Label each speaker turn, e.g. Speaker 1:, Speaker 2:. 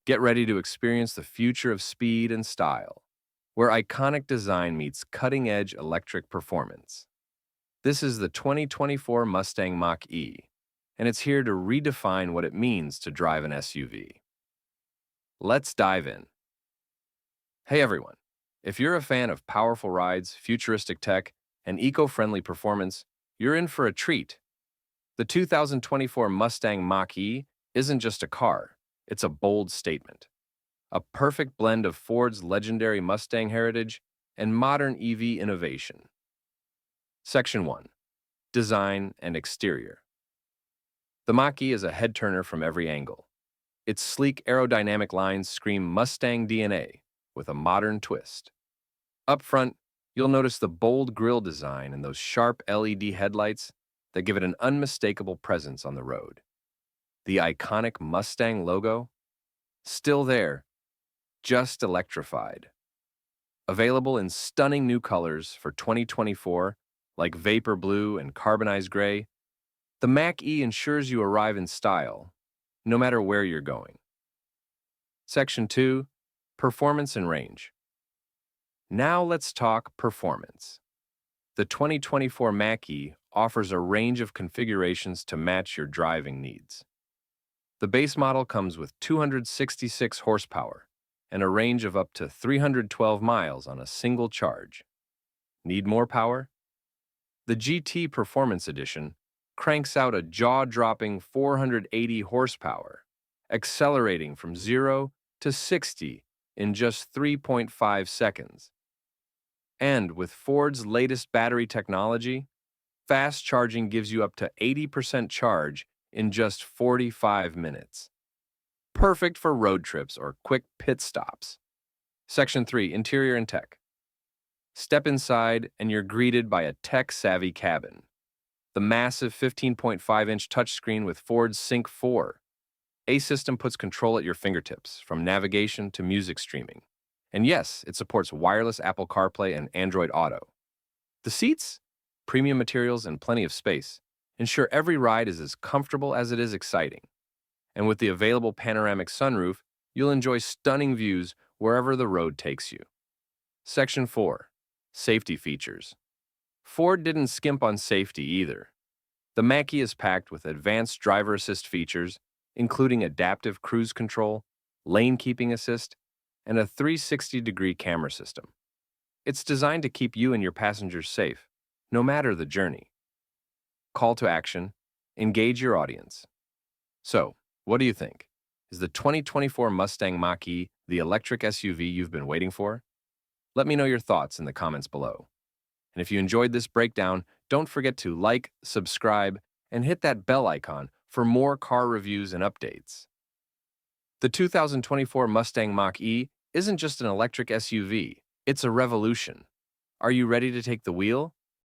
Speaker 1: Get ready to experience the future of speed and style, where iconic design meets cutting-edge electric performance. This is the 2024 Mustang Mach-E, and it's here to redefine what it means to drive an SUV. Let's dive in. Hey everyone, if you're a fan of powerful rides, futuristic tech, and eco-friendly performance, you're in for a treat. The 2024 Mustang Mach-E isn't just a car, it's a bold statement. A perfect blend of Ford's legendary Mustang heritage and modern EV innovation. Section 1. Design and Exterior. The Mach-E is a head-turner from every angle. Its sleek aerodynamic lines scream Mustang DNA with a modern twist. Up front, you'll notice the bold grille design and those sharp LED headlights that give it an unmistakable presence on the road. The iconic Mustang logo? Still there, just electrified. Available in stunning new colors for 2024, like Vapor Blue and Carbonized Gray, the Mach-E ensures you arrive in style, no matter where you're going. Section 2. Performance and Range. Now let's talk performance. The 2024 Mach-E offers a range of configurations to match your driving needs. The base model comes with 266 horsepower and a range of up to 312 miles on a single charge. Need more power? The GT Performance Edition cranks out a jaw-dropping 480 horsepower, accelerating from 0 to 60 in just 3.5 seconds. And with Ford's latest battery technology, fast charging gives you up to 80% charge in just 45 minutes. Perfect for road trips or quick pit stops. Section 3. Interior and Tech. Step inside and you're greeted by a tech-savvy cabin. The massive 15.5-inch touchscreen with Ford's Sync 4. A system puts control at your fingertips, from navigation to music streaming. And yes, it supports wireless Apple CarPlay and Android Auto. The seats? Premium materials and plenty of space ensure every ride is as comfortable as it is exciting. And with the available panoramic sunroof, you'll enjoy stunning views wherever the road takes you. Section 4. Safety Features. Ford didn't skimp on safety either. The Mach-E is packed with advanced driver assist features, including adaptive cruise control, lane keeping assist, and a 360-degree camera system. It's designed to keep you and your passengers safe, no matter the journey. Call to action. Engage your audience. So, what do you think? Is the 2024 Mustang Mach-E the electric SUV you've been waiting for? Let me know your thoughts in the comments below. And if you enjoyed this breakdown, don't forget to like, subscribe, and hit that bell icon for more car reviews and updates. The 2024 Mustang Mach-E isn't just an electric SUV, it's a revolution. Are you ready to take the wheel?